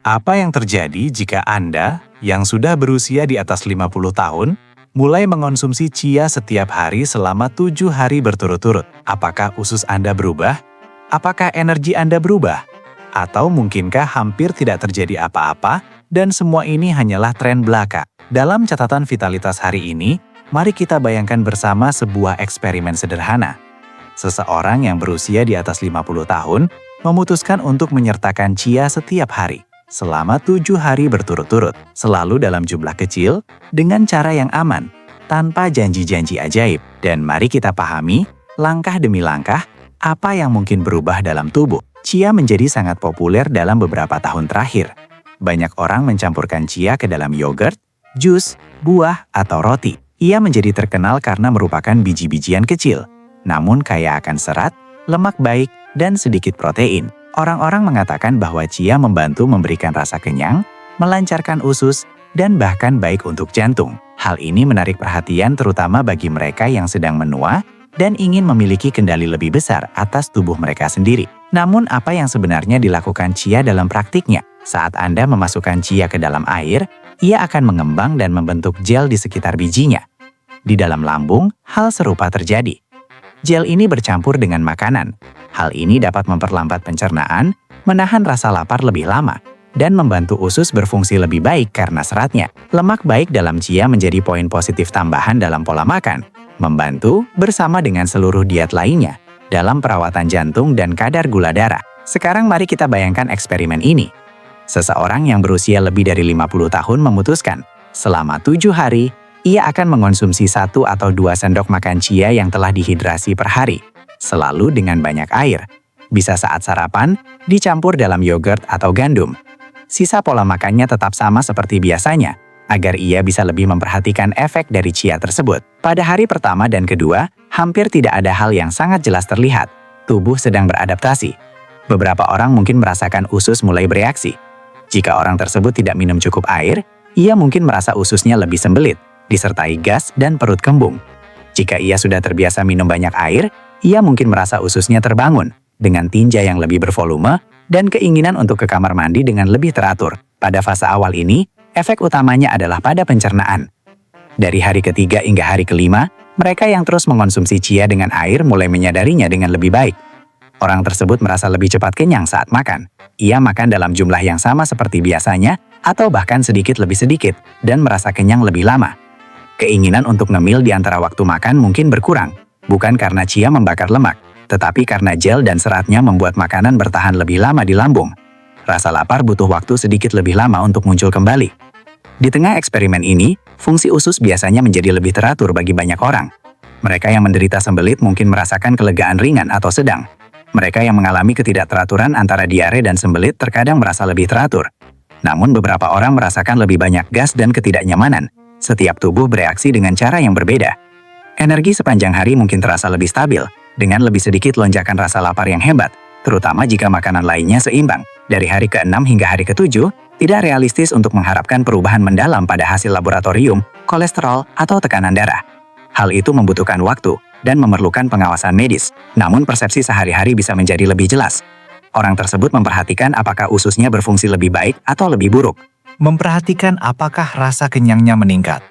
Apa yang terjadi jika Anda, yang sudah berusia di atas 50 tahun, mulai mengonsumsi chia setiap hari selama 7 hari berturut-turut? Apakah usus Anda berubah? Apakah energi Anda berubah? Atau mungkinkah hampir tidak terjadi apa-apa dan semua ini hanyalah tren belaka? Dalam catatan vitalitas hari ini, mari kita bayangkan bersama sebuah eksperimen sederhana. Seseorang yang berusia di atas 50 tahun memutuskan untuk menyertakan chia setiap hari selama 7 hari berturut-turut, selalu dalam jumlah kecil, dengan cara yang aman, tanpa janji-janji ajaib. Dan mari kita pahami, langkah demi langkah, apa yang mungkin berubah dalam tubuh. Chia menjadi sangat populer dalam beberapa tahun terakhir. Banyak orang mencampurkan chia ke dalam yogurt, jus, buah, atau roti. Ia menjadi terkenal karena merupakan biji-bijian kecil, namun kaya akan serat, lemak baik, dan sedikit protein. Orang-orang mengatakan bahwa chia membantu memberikan rasa kenyang, melancarkan usus, dan bahkan baik untuk jantung. Hal ini menarik perhatian terutama bagi mereka yang sedang menua dan ingin memiliki kendali lebih besar atas tubuh mereka sendiri. Namun apa yang sebenarnya dilakukan chia dalam praktiknya? Saat Anda memasukkan chia ke dalam air, ia akan mengembang dan membentuk gel di sekitar bijinya. Di dalam lambung, hal serupa terjadi. Gel ini bercampur dengan makanan. Hal ini dapat memperlambat pencernaan, menahan rasa lapar lebih lama, dan membantu usus berfungsi lebih baik karena seratnya. Lemak baik dalam chia menjadi poin positif tambahan dalam pola makan, membantu bersama dengan seluruh diet lainnya dalam perawatan jantung dan kadar gula darah. Sekarang mari kita bayangkan eksperimen ini. Seseorang yang berusia lebih dari 50 tahun memutuskan, selama 7 hari, ia akan mengonsumsi 1 atau 2 sendok makan chia yang telah dihidrasi per hari, selalu dengan banyak air. Bisa saat sarapan, dicampur dalam yogurt atau gandum. Sisa pola makannya tetap sama seperti biasanya, agar ia bisa lebih memperhatikan efek dari chia tersebut. Pada hari pertama dan kedua, hampir tidak ada hal yang sangat jelas terlihat. Tubuh sedang beradaptasi. Beberapa orang mungkin merasakan usus mulai bereaksi. Jika orang tersebut tidak minum cukup air, ia mungkin merasa ususnya lebih sembelit, disertai gas dan perut kembung. Jika ia sudah terbiasa minum banyak air, ia mungkin merasa ususnya terbangun, dengan tinja yang lebih bervolume, dan keinginan untuk ke kamar mandi dengan lebih teratur. Pada fase awal ini, efek utamanya adalah pada pencernaan. Dari hari ketiga hingga hari kelima, mereka yang terus mengonsumsi chia dengan air mulai menyadarinya dengan lebih baik. Orang tersebut merasa lebih cepat kenyang saat makan. Ia makan dalam jumlah yang sama seperti biasanya, atau bahkan sedikit lebih sedikit, dan merasa kenyang lebih lama. Keinginan untuk ngemil di antara waktu makan mungkin berkurang, bukan karena chia membakar lemak, tetapi karena gel dan seratnya membuat makanan bertahan lebih lama di lambung. Rasa lapar butuh waktu sedikit lebih lama untuk muncul kembali. Di tengah eksperimen ini, fungsi usus biasanya menjadi lebih teratur bagi banyak orang. Mereka yang menderita sembelit mungkin merasakan kelegaan ringan atau sedang. Mereka yang mengalami ketidakteraturan antara diare dan sembelit terkadang merasa lebih teratur. Namun beberapa orang merasakan lebih banyak gas dan ketidaknyamanan. Setiap tubuh bereaksi dengan cara yang berbeda. Energi sepanjang hari mungkin terasa lebih stabil, dengan lebih sedikit lonjakan rasa lapar yang hebat, terutama jika makanan lainnya seimbang. Dari hari ke-6 hingga hari ke-7, tidak realistis untuk mengharapkan perubahan mendalam pada hasil laboratorium, kolesterol, atau tekanan darah. Hal itu membutuhkan waktu dan memerlukan pengawasan medis, namun persepsi sehari-hari bisa menjadi lebih jelas. Orang tersebut memperhatikan apakah ususnya berfungsi lebih baik atau lebih buruk. Memperhatikan apakah rasa kenyangnya meningkat.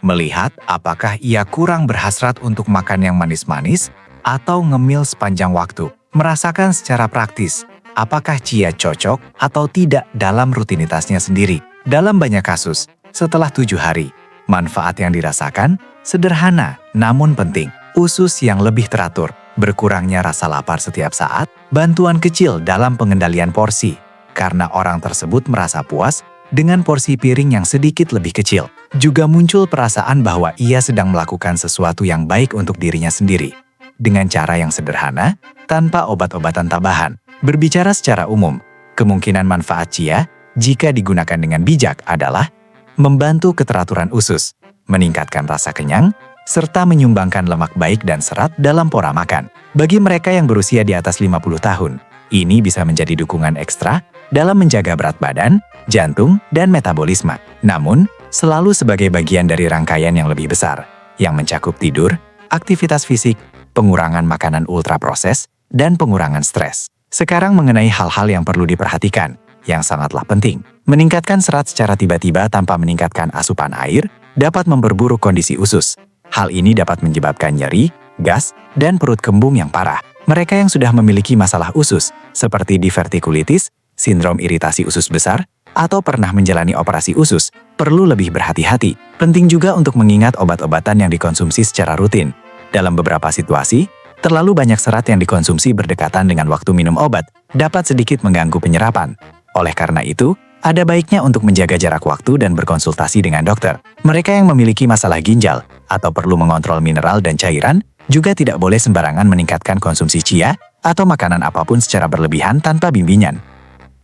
Melihat apakah ia kurang berhasrat untuk makan yang manis-manis atau ngemil sepanjang waktu. Merasakan secara praktis apakah chia cocok atau tidak dalam rutinitasnya sendiri. Dalam banyak kasus, setelah 7 hari, manfaat yang dirasakan sederhana namun penting. Usus yang lebih teratur, berkurangnya rasa lapar setiap saat, bantuan kecil dalam pengendalian porsi, karena orang tersebut merasa puas dengan porsi piring yang sedikit lebih kecil. Juga muncul perasaan bahwa ia sedang melakukan sesuatu yang baik untuk dirinya sendiri, dengan cara yang sederhana, tanpa obat-obatan tambahan. Berbicara secara umum, kemungkinan manfaat chia, jika digunakan dengan bijak adalah membantu keteraturan usus, meningkatkan rasa kenyang, serta menyumbangkan lemak baik dan serat dalam pola makan. Bagi mereka yang berusia di atas 50 tahun, ini bisa menjadi dukungan ekstra dalam menjaga berat badan, jantung, dan metabolisme. Namun, selalu sebagai bagian dari rangkaian yang lebih besar, yang mencakup tidur, aktivitas fisik, pengurangan makanan ultraproses, dan pengurangan stres. Sekarang mengenai hal-hal yang perlu diperhatikan. yang sangatlah penting. Meningkatkan serat secara tiba-tiba tanpa meningkatkan asupan air dapat memperburuk kondisi usus. Hal ini dapat menyebabkan nyeri, gas, dan perut kembung yang parah. Mereka yang sudah memiliki masalah usus, seperti divertikulitis, sindrom iritasi usus besar, atau pernah menjalani operasi usus, perlu lebih berhati-hati. Penting juga untuk mengingat obat-obatan yang dikonsumsi secara rutin. Dalam beberapa situasi, terlalu banyak serat yang dikonsumsi berdekatan dengan waktu minum obat dapat sedikit mengganggu penyerapan. Oleh karena itu, ada baiknya untuk menjaga jarak waktu dan berkonsultasi dengan dokter. Mereka yang memiliki masalah ginjal atau perlu mengontrol mineral dan cairan juga tidak boleh sembarangan meningkatkan konsumsi chia atau makanan apapun secara berlebihan tanpa bimbingan.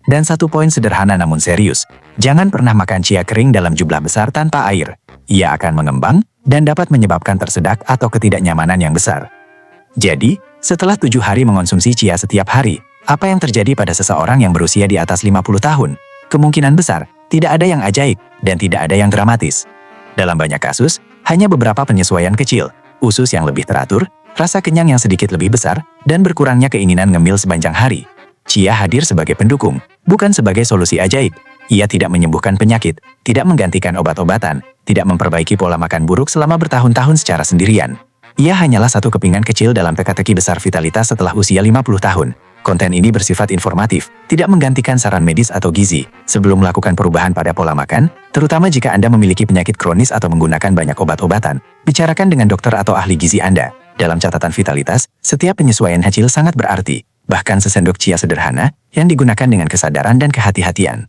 Dan satu poin sederhana namun serius, jangan pernah makan chia kering dalam jumlah besar tanpa air. Ia akan mengembang dan dapat menyebabkan tersedak atau ketidaknyamanan yang besar. Jadi, setelah 7 hari mengonsumsi chia setiap hari, apa yang terjadi pada seseorang yang berusia di atas 50 tahun? Kemungkinan besar, tidak ada yang ajaib dan tidak ada yang dramatis. Dalam banyak kasus, hanya beberapa penyesuaian kecil, usus yang lebih teratur, rasa kenyang yang sedikit lebih besar, dan berkurangnya keinginan ngemil sepanjang hari. Chia hadir sebagai pendukung, bukan sebagai solusi ajaib. Ia tidak menyembuhkan penyakit, tidak menggantikan obat-obatan, tidak memperbaiki pola makan buruk selama bertahun-tahun secara sendirian. Ia hanyalah satu kepingan kecil dalam teka-teki besar vitalitas setelah usia 50 tahun. Konten ini bersifat informatif, tidak menggantikan saran medis atau gizi. Sebelum melakukan perubahan pada pola makan, terutama jika Anda memiliki penyakit kronis atau menggunakan banyak obat-obatan, bicarakan dengan dokter atau ahli gizi Anda. Dalam catatan vitalitas, setiap penyesuaian kecil sangat berarti, bahkan sesendok chia sederhana yang digunakan dengan kesadaran dan kehati-hatian.